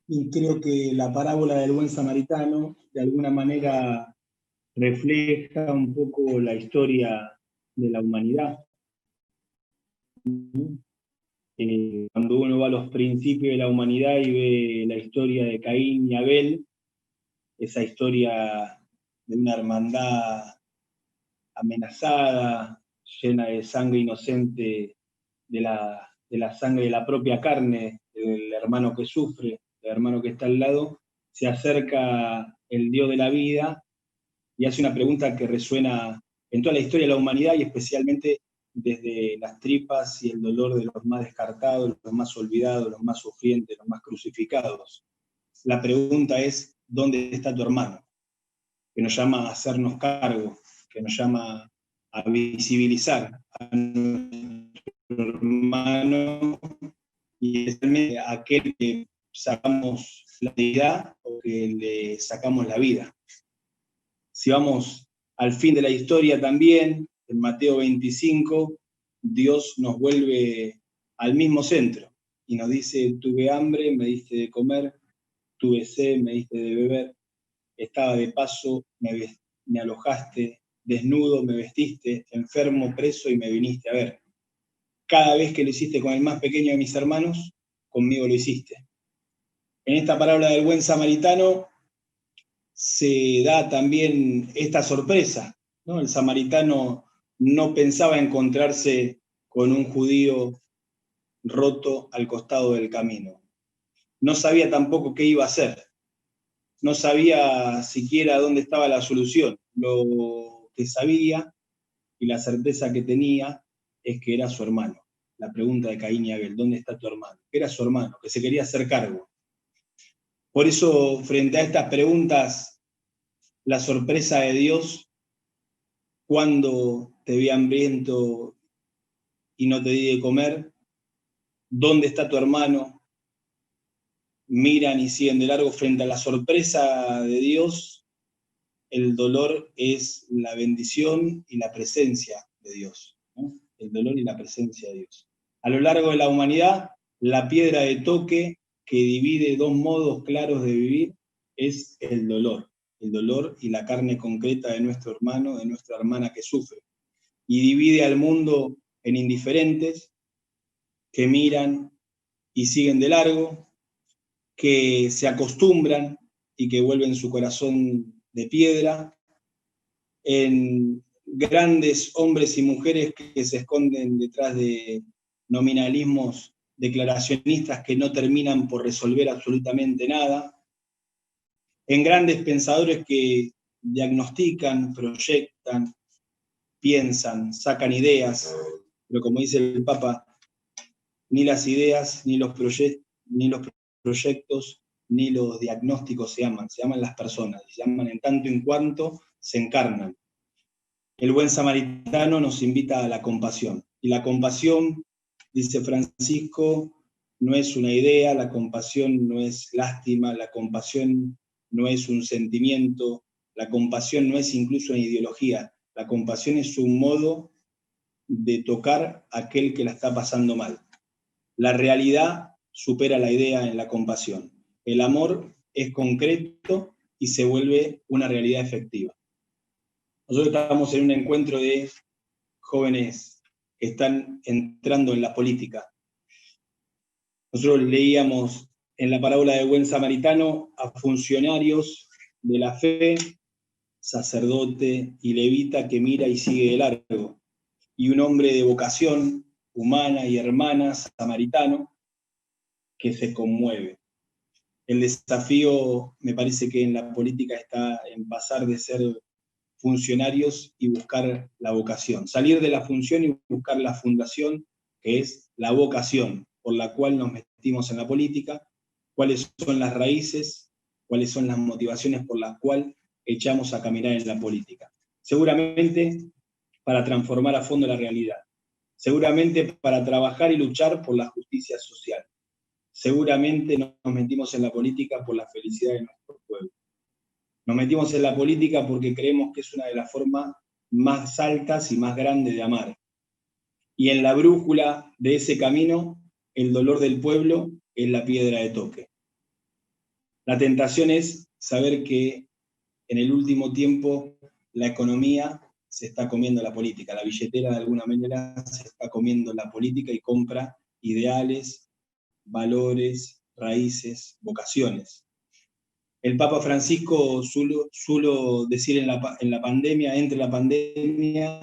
Y creo que la parábola del buen samaritano, de alguna manera, refleja un poco la historia de la humanidad. Cuando uno va a los principios de la humanidad y ve la historia de Caín y Abel, esa historia de una hermandad amenazada, llena de sangre inocente, de la sangre de la propia carne, del hermano que sufre, del hermano que está al lado, se acerca el Dios de la vida y hace una pregunta que resuena en toda la historia de la humanidad y especialmente desde las tripas y el dolor de los más descartados, los más olvidados, los más sufrientes, los más crucificados. La pregunta es, ¿dónde está tu hermano? Que nos llama a hacernos cargo, que nos llama a visibilizar a nuestro hermano y especialmente a aquel que sacamos la vida o que le sacamos la vida. Si vamos al fin de la historia también, en Mateo 25, Dios nos vuelve al mismo centro y nos dice, tuve hambre, me diste de comer, tuve sed, me diste de beber, estaba de paso, me alojaste, desnudo, me vestiste, enfermo, preso y me viniste a ver. Cada vez que lo hiciste con el más pequeño de mis hermanos, conmigo lo hiciste. En esta parábola del buen samaritano se da también esta sorpresa, ¿no? El samaritano no pensaba encontrarse con un judío roto al costado del camino. No sabía tampoco qué iba a hacer. No sabía siquiera dónde estaba la solución. Lo que sabía y la certeza que tenía es que era su hermano. La pregunta de Caín y Abel, ¿dónde está tu hermano? Era su hermano, que se quería hacer cargo. Por eso, frente a estas preguntas, la sorpresa de Dios, cuando te vi hambriento y no te di de comer, ¿dónde está tu hermano? Miran y siguen de largo frente a la sorpresa de Dios. El dolor es la bendición y la presencia de Dios, ¿no? El dolor y la presencia de Dios. A lo largo de la humanidad, la piedra de toque que divide dos modos claros de vivir es el dolor y la carne concreta de nuestro hermano, de nuestra hermana que sufre. Y divide al mundo en indiferentes que miran y siguen de largo, que se acostumbran y que vuelven su corazón de piedra, en grandes hombres y mujeres que se esconden detrás de nominalismos declaracionistas que no terminan por resolver absolutamente nada, en grandes pensadores que diagnostican, proyectan, piensan, sacan ideas, pero como dice el Papa, ni las ideas, ni los proyectos, ni los diagnósticos se aman las personas, se aman en tanto en cuanto se encarnan. El buen samaritano nos invita a la compasión. Y la compasión, dice Francisco, no es una idea, la compasión no es lástima, la compasión no es un sentimiento, la compasión no es incluso una ideología, la compasión es un modo de tocar a aquel que la está pasando mal. La realidad supera la idea en la compasión. El amor es concreto y se vuelve una realidad efectiva. Nosotros estamos en un encuentro de jóvenes que están entrando en la política. Nosotros leíamos en la parábola del buen samaritano a funcionarios de la fe, sacerdote y levita que mira y sigue de largo, y un hombre de vocación humana y hermana, samaritano, que se conmueve. El desafío, me parece que en la política está en pasar de ser funcionarios y buscar la vocación. Salir de la función y buscar la fundación, que es la vocación por la cual nos metimos en la política, cuáles son las raíces, cuáles son las motivaciones por las cuales echamos a caminar en la política. Seguramente para transformar a fondo la realidad. Seguramente para trabajar y luchar por la justicia social. Seguramente nos metimos en la política por la felicidad de nuestro pueblo. Nos metimos en la política porque creemos que es una de las formas más altas y más grandes de amar. Y en la brújula de ese camino, el dolor del pueblo es la piedra de toque. La tentación es saber que en el último tiempo la economía se está comiendo la política, la billetera de alguna manera se está comiendo la política y compra ideales, valores, raíces, vocaciones. El Papa Francisco suelo decir en la pandemia, entre la pandemia,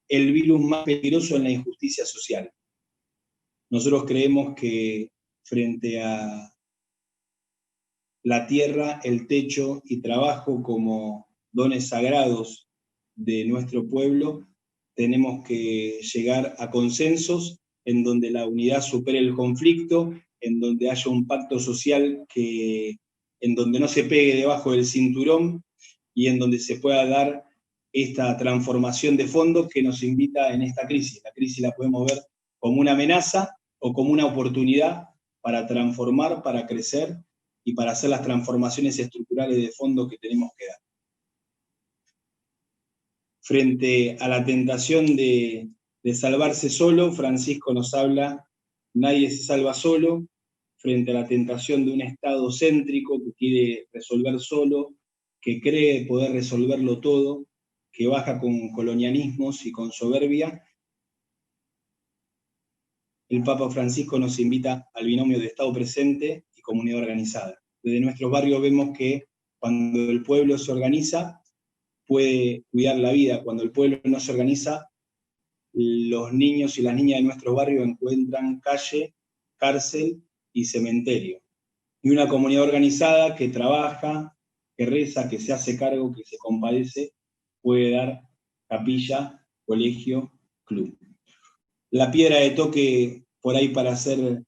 el virus más peligroso es la injusticia social. Nosotros creemos que frente a la tierra, el techo y trabajo como dones sagrados de nuestro pueblo, tenemos que llegar a consensos en donde la unidad supere el conflicto, en donde haya un pacto social en donde no se pegue debajo del cinturón y en donde se pueda dar esta transformación de fondo que nos invita en esta crisis. La crisis la podemos ver como una amenaza o como una oportunidad para transformar, para crecer y para hacer las transformaciones estructurales de fondo que tenemos que dar. Frente a la tentación de salvarse solo, Francisco nos habla, nadie se salva solo, frente a la tentación de un Estado céntrico que quiere resolver solo, que cree poder resolverlo todo, que baja con colonialismos y con soberbia, el Papa Francisco nos invita al binomio de Estado presente y comunidad organizada. Desde nuestros barrios vemos que cuando el pueblo se organiza, puede cuidar la vida. Cuando el pueblo no se organiza, los niños y las niñas de nuestro barrio encuentran calle, cárcel y cementerio. Y una comunidad organizada que trabaja, que reza, que se hace cargo, que se compadece, puede dar capilla, colegio, club. La piedra de toque por ahí para hacer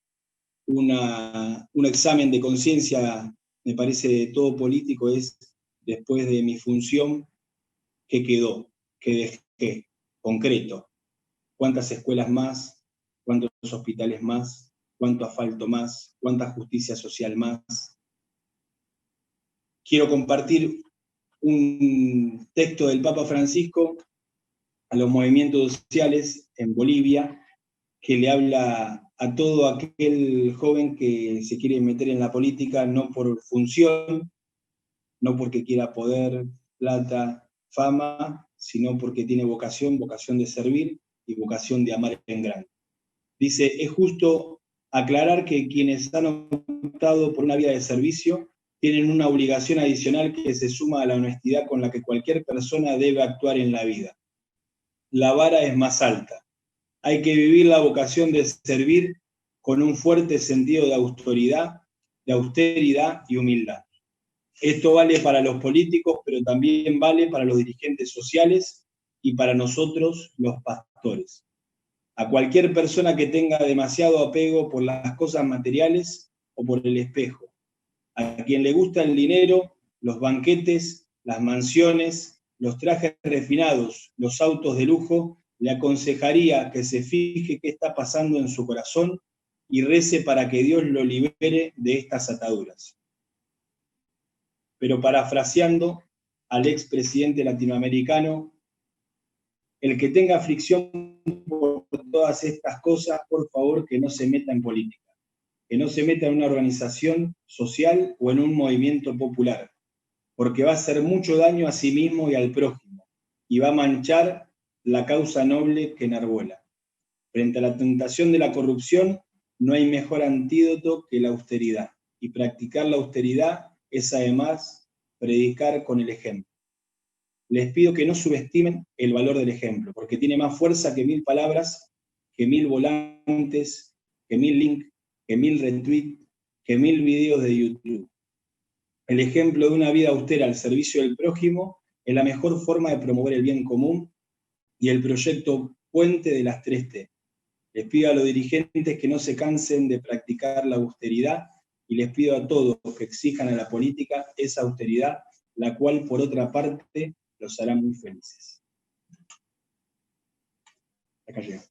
un examen de conciencia, me parece, de todo político es, después de mi función, ¿qué quedó? ¿Qué dejé? Concreto. ¿Cuántas escuelas más? ¿Cuántos hospitales más? ¿Cuánto asfalto más? ¿Cuánta justicia social más? Quiero compartir un texto del Papa Francisco a los movimientos sociales en Bolivia, que le habla a todo aquel joven que se quiere meter en la política no por función, no porque quiera poder, plata, fama, sino porque tiene vocación de servir y vocación de amar en grande. Dice, es justo aclarar que quienes han optado por una vida de servicio tienen una obligación adicional que se suma a la honestidad con la que cualquier persona debe actuar en la vida. La vara es más alta. Hay que vivir la vocación de servir con un fuerte sentido de austeridad y humildad. Esto vale para los políticos, pero también vale para los dirigentes sociales y para nosotros, los pastores. A cualquier persona que tenga demasiado apego por las cosas materiales o por el espejo. A quien le gusta el dinero, los banquetes, las mansiones, los trajes refinados, los autos de lujo, le aconsejaría que se fije qué está pasando en su corazón y rece para que Dios lo libere de estas ataduras. Pero parafraseando al expresidente latinoamericano, el que tenga aflicción por todas estas cosas, por favor, que no se meta en política, que no se meta en una organización social o en un movimiento popular, porque va a hacer mucho daño a sí mismo y al prójimo, y va a manchar la causa noble que enarbola. Frente a la tentación de la corrupción, no hay mejor antídoto que la austeridad, y practicar la austeridad es además predicar con el ejemplo. Les pido que no subestimen el valor del ejemplo, porque tiene más fuerza que 1000 palabras, que 1000 volantes, que 1000 links, que 1000 retweets, que 1000 videos de YouTube. El ejemplo de una vida austera al servicio del prójimo es la mejor forma de promover el bien común y el proyecto Puente de las 3T. Les pido a los dirigentes que no se cansen de practicar la austeridad y les pido a todos que exijan a la política esa austeridad, la cual, por otra parte, los hará muy felices. Acá llega.